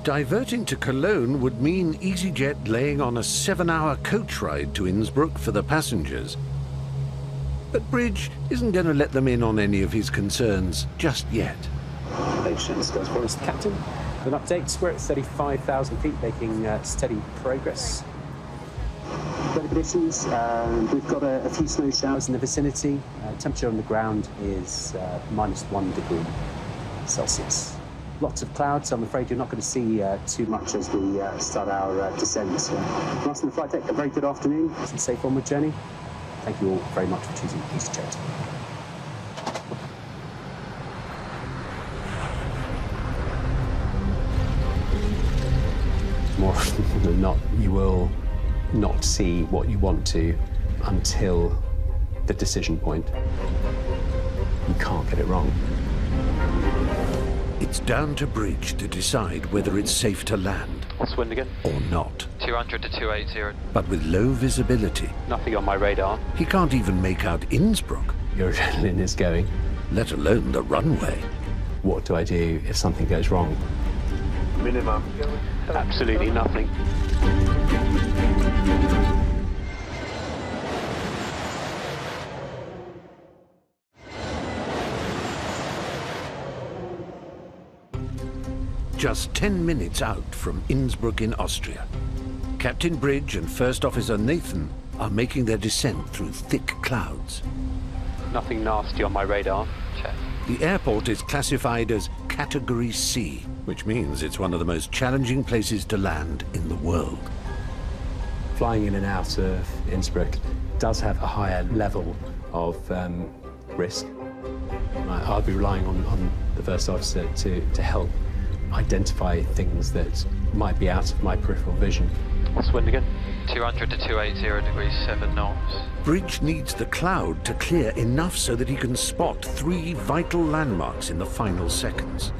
Diverting to Cologne would mean Easyjet laying on a 7-hour coach ride to Innsbruck for the passengers. But Bridge isn't going to let them in on any of his concerns just yet. Patience goes for us, Captain. An update, we're at 35,000 feet, making steady progress. Weather conditions, we've got a few snow showers in the vicinity. Temperature on the ground is -1 degree Celsius. Lots of clouds, so I'm afraid you're not going to see too much as we start our descent. Last on the flight deck, a very good afternoon. It's a safe onward journey. Thank you all very much for choosing Easyjet. More often than not, you will not see what you want to until the decision point. You can't get it wrong. It's down to Bridge to decide whether it's safe to land. What's wind again? Or not. 200 to 280. But with low visibility, Nothing on my radar. he can't even make out Innsbruck, Your adrenaline is going. let alone the runway. What do I do if something goes wrong? Minimum. Absolutely nothing. Just 10 minutes out from Innsbruck in Austria, Captain Bridge and First Officer Nathan are making their descent through thick clouds. Nothing nasty on my radar. Check. The airport is classified as Category C, which means it's one of the most challenging places to land in the world. Flying in and out of Innsbruck does have a higher level of risk. I'll be relying on the First Officer to help identify things that might be out of my peripheral vision. What's wind again? 200 to 280 degrees 7 knots. Bridge needs the cloud to clear enough so that he can spot 3 vital landmarks in the final seconds.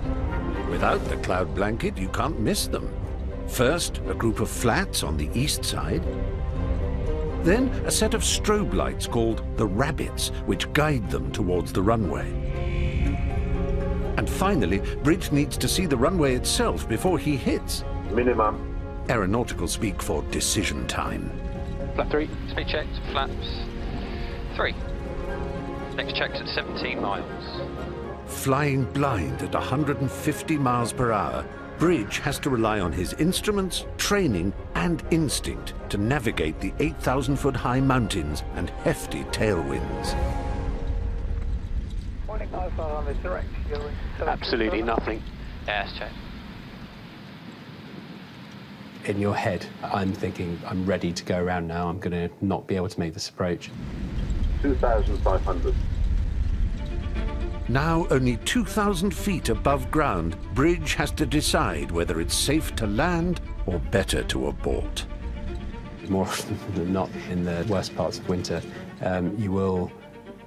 Without the cloud blanket, you can't miss them. First, a group of flats on the east side. Then, a set of strobe lights called the rabbits, which guide them towards the runway. And finally, Bridge needs to see the runway itself before he hits. Minimum. Aeronautical speak for decision time. Flat 3. Speed checked. Flaps 3. Next check's at 17 miles. Flying blind at 150 miles per hour, Bridge has to rely on his instruments, training, and instinct to navigate the 8,000-foot-high mountains and hefty tailwinds. Absolutely nothing. Yes, check. In your head, I'm thinking, I'm ready to go around now. I'm going to not be able to make this approach. 2,500. Now only 2,000 feet above ground, Bridge has to decide whether it's safe to land or better to abort. More often than not, in the worst parts of winter, you will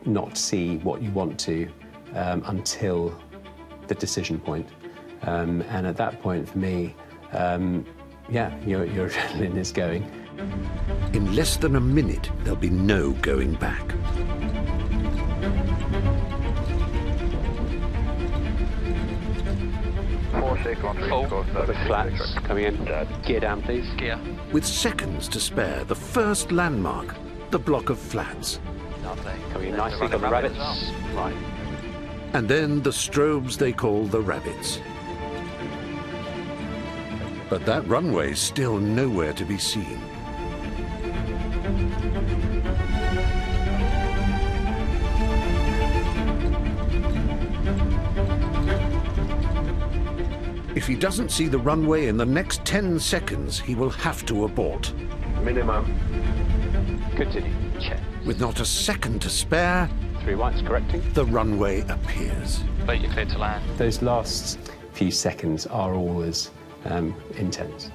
not see what you want to until the decision point. And at that point, for me, yeah, your adrenaline is going. In less than a minute, there'll be no going back. The flats coming in. Gear down, please. Gear. With seconds to spare, the first landmark, the block of flats. Lovely. Coming in nicely, got the rabbits. Right. And then the strobes they call the rabbits. But that runway's still nowhere to be seen. If he doesn't see the runway in the next 10 seconds, he will have to abort. Minimum. Continue. Check. With not a second to spare, 3 whites correcting. the runway appears. But you're clear to land. Those last few seconds are always intense.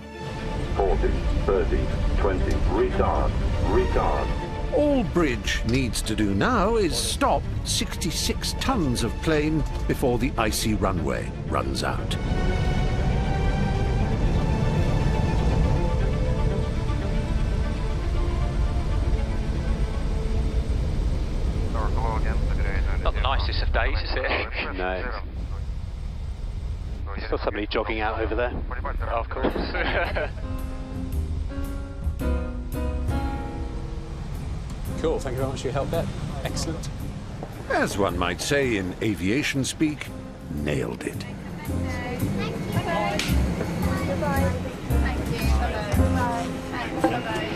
40, 30, 20. Retard. Retard. All Bridge needs to do now is stop 66 tons of plane before the icy runway runs out. Not the nicest of days, is it? No. Got somebody jogging out over there. Of course. Cool, thank you very much for your help there. Excellent. As one might say in aviation speak, nailed it. Bye-bye. Bye-bye. Thank you. Bye-bye. Thanks. Bye-bye.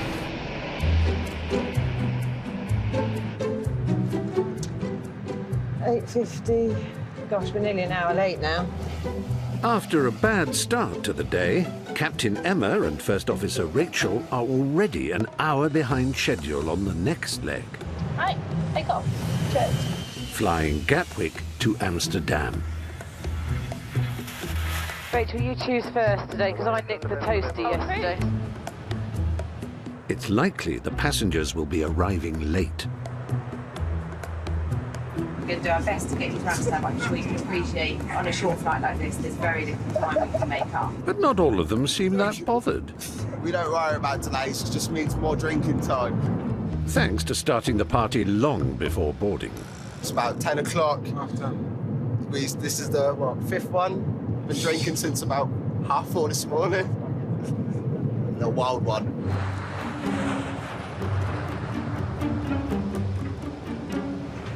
8:50. Gosh, we're nearly an hour late now. After a bad start to the day, Captain Emma and First Officer Rachel are already an hour behind schedule on the next leg, Right, take off. Cheers. flying Gatwick to Amsterdam. Rachel, you choose first today because I nicked the toasty yesterday. It's likely the passengers will be arriving late. We're going to do our best to get you to Amsterdam. I'm sure you can appreciate on a short flight like this, there's very little time we can make up. But not all of them seem that bothered, We don't worry about delays, it just means more drinking time. thanks to starting the party long before boarding. It's about 10 o'clock. This is the, fifth one? Been drinking since about 4:30 this morning. The wild one.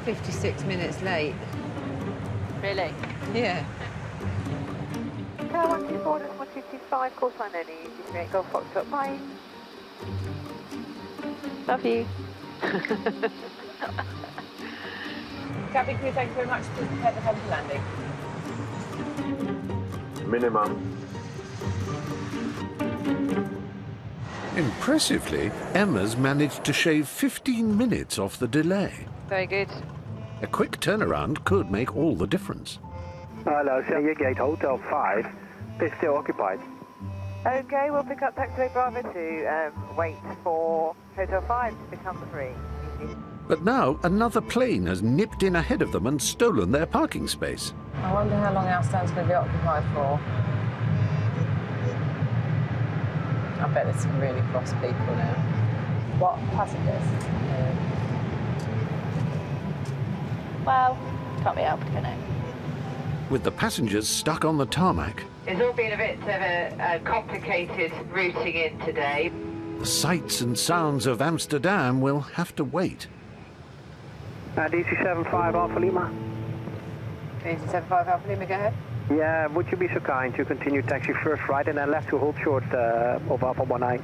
$56 minutes late. Really? Yeah. Car 124, 1225, call sign only, Easyjet, Golf Foxtrot, bye. Love you. Cabin crew, thank you very much. Please prepare the head for landing. Minimum. Impressively, Emma's managed to shave 15 minutes off the delay. Very good. A quick turnaround could make all the difference. Hello, Senior Gate Hotel 5 is still occupied. Okay, we'll pick up taxiway Bravo to wait for Hotel 5 to become free. But now another plane has nipped in ahead of them and stolen their parking space. I wonder how long our stand's going to be occupied for. I bet there's some really cross people now. What? Passengers? Well, can't be helped, can it? With the passengers stuck on the tarmac, It's all been a bit of a complicated routing in today. the sights and sounds of Amsterdam will have to wait. DC75 Alpha Lima. 875 Alpha Lima, go ahead. Yeah, would you be so kind to continue taxi first right and then left to hold short of Alpha 19?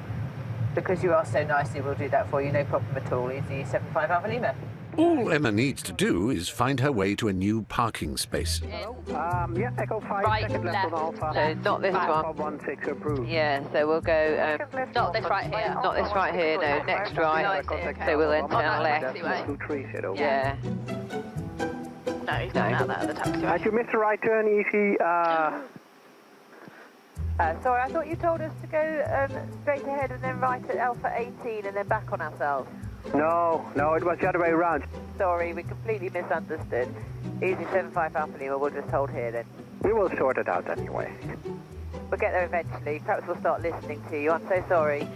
Because you asked so nicely, we'll do that for you, no problem at all. Easy 75 Alpha Lima. All Emma needs to do is find her way to a new parking space. Yeah, Echo 5, Right, second left on left, Alpha. So not this Alpha one. 16 approved. Yeah, so we'll go... Not this right here. not this right here, no, next right. So we'll then turn left. Taxiway. 230. Yeah. No, he's going out that other taxiway. Had you missed the right turn, Easy? Sorry, I thought you told us to go straight ahead and then right at Alpha 18 and then back on ourselves. No, it was the other way around. Sorry, we completely misunderstood. Easy 75 Alpha Lima, we'll just hold here then. We will sort it out anyway. We'll get there eventually. Perhaps we'll start listening to you. I'm so sorry.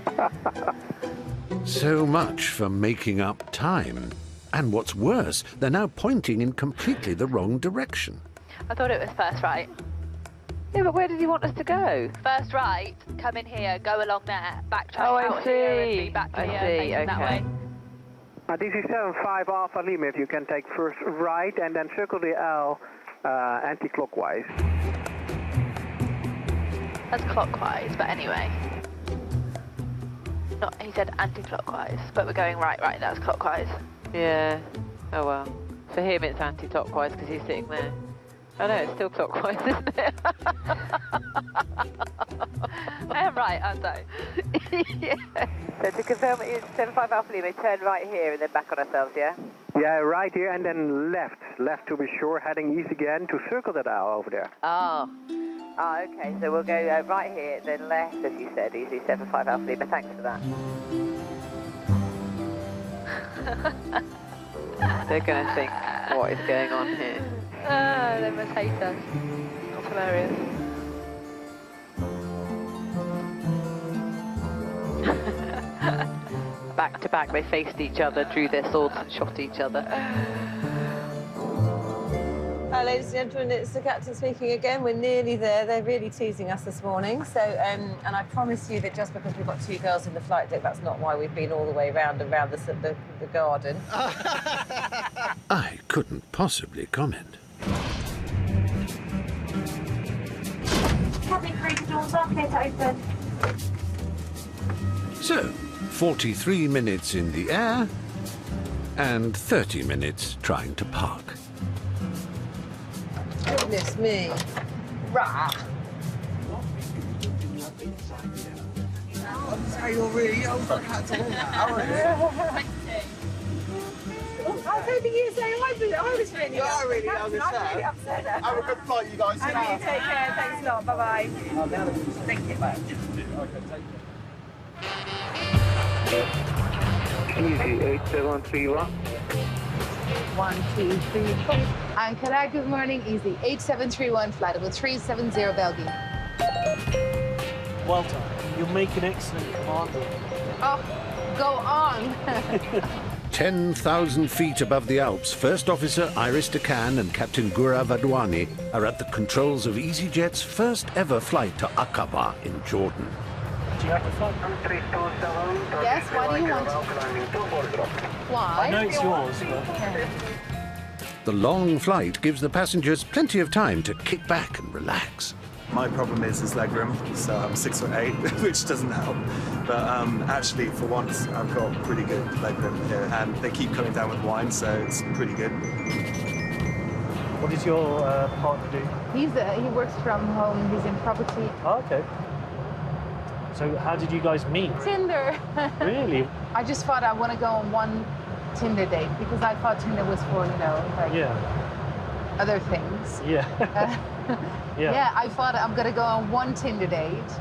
So much for making up time. And what's worse, they're now pointing in completely the wrong direction. I thought it was first right. Yeah, but where did you want us to go? First right, come in here, go along there, backtrack Oh, I out here and see. be back I here, see, facing that okay. way. DC75 Alpha Lima, if you can take first right and then circle the L anti-clockwise. That's clockwise, but anyway. Not, he said anti-clockwise, but we're going right, that's clockwise. Yeah. Oh well. For him it's anti-clockwise because he's sitting there. Oh no, it's still clockwise, isn't it? I am right, aren't I? Yeah. So to confirm, it's 75 Alpha Lima, turn right here and then back on ourselves, yeah? Yeah, right here and then left. Left to be sure, heading east again to circle that L over there. Oh. Ah, okay, so we'll go right here, then left, as you said, easy 75 Alpha Lima. Thanks for that. They're going to think, what is going on here? Ah, they must hate us. That's hilarious. Back to back, they faced each other, drew their swords and shot each other. ladies and gentlemen, it's the captain speaking again. We're nearly there. They're really teasing us this morning. So, and I promise you that just because we've got 2 girls in the flight deck, that's not why we've been all the way round and round the garden. I couldn't possibly comment. Cabin crew, the doors are clear to open. So, 43 minutes in the air and 30 minutes trying to park. Goodness me. Rah. You're really old. I can't tell that. I don't think you were saying I was really You are really young, I'm really sir. upset. Have a good flight, you guys. And you take care. Thanks a lot. Bye-bye. Thank you. Bye. Easy 8731. 1, 2, 3, 4. Ankara, good morning. Easy 8731, flight with 370 Belgium. Well done. You'll make an excellent commander. Oh, go on. 10,000 feet above the Alps, First Officer Iris Decan and Captain Gura Vadwani are at the controls of Easyjet's first ever flight to Aqaba in Jordan. Do you have a flight? Yes, why do you want to? Why? I know it's yours, but... The long flight gives the passengers plenty of time to kick back and relax. My problem is legroom, so I'm 6'8", which doesn't help. But actually, for once, I've got pretty good legroom here, and they keep coming down with wine, so it's pretty good. What does your partner do? He works from home. He's in property. Oh, okay. So how did you guys meet? Tinder. Really? I just thought I want to go on one Tinder date because I thought Tinder was for, other things. Yeah. Yeah, I thought I'm going to go on one Tinder date.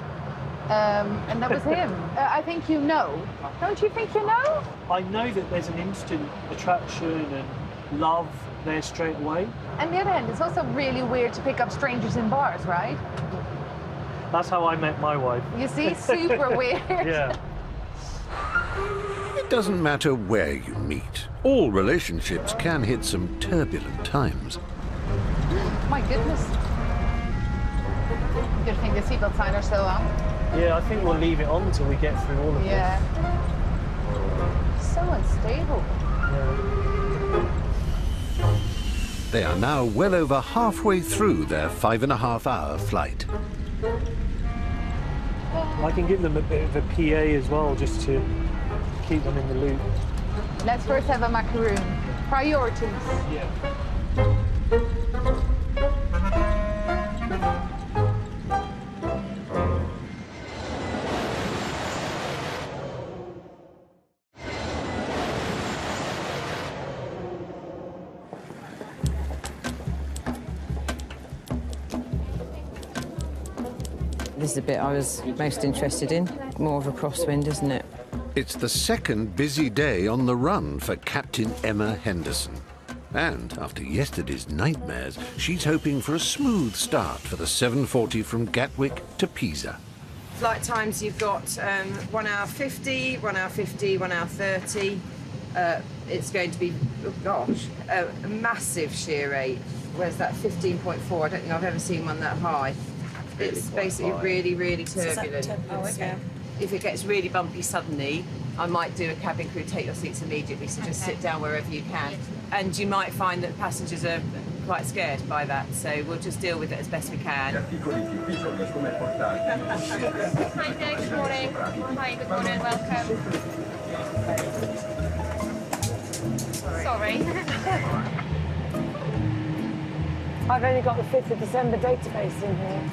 And that was him. I think you know. Don't you think you know? I know that there's an instant attraction and love there straight away. On the other hand, it's also really weird to pick up strangers in bars, right? That's how I met my wife. You see? Super weird. Yeah. It doesn't matter where you meet. All relationships can hit some turbulent times. My goodness. Good thing the seatbelt sign are still on. Yeah, I think we'll leave it on until we get through all of this. So unstable. Yeah. They are now well over halfway through their 5.5-hour flight. I can give them a bit of a PA as well, just to keep them in the loop. Let's first have a macaroon. Priorities. Yeah. This is the bit I was most interested in. More of a crosswind, isn't it? It's the second busy day on the run for Captain Emma Henderson. And after yesterday's nightmares, she's hoping for a smooth start for the 740 from Gatwick to Pisa. Flight times, you've got 1 hour 50, 1 hour 50, 1 hour 30. It's going to be, oh gosh, a massive shear rate. Where's that? 15.4. I don't think I've ever seen one that high. It's basically really, really turbulent. Oh, okay. If it gets really bumpy suddenly, I might do a cabin crew take your seats immediately, so just sit down wherever you can. And you might find that passengers are quite scared by that, so we'll just deal with it as best we can. Hi there, good morning. Hi, good morning, welcome. Sorry. I've only got the 5th of December database in here.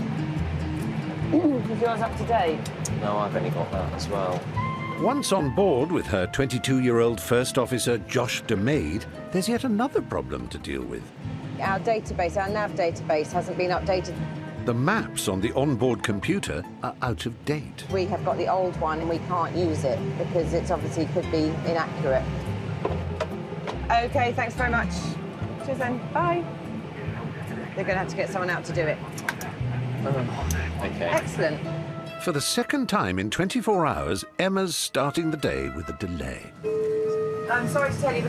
Is yours up to date? No, I've only got that as well. Once on board with her 22-year-old First Officer Josh DeMaid, there's yet another problem to deal with. Our database, our nav database, hasn't been updated. The maps on the onboard computer are out of date. We have got the old one and we can't use it because it's obviously could be inaccurate. OK, thanks very much. Cheers then. Bye. They're going to have to get someone out to do it. OK. Excellent. For the second time in 24 hours, Emma's starting the day with a delay. I'm sorry to tell you,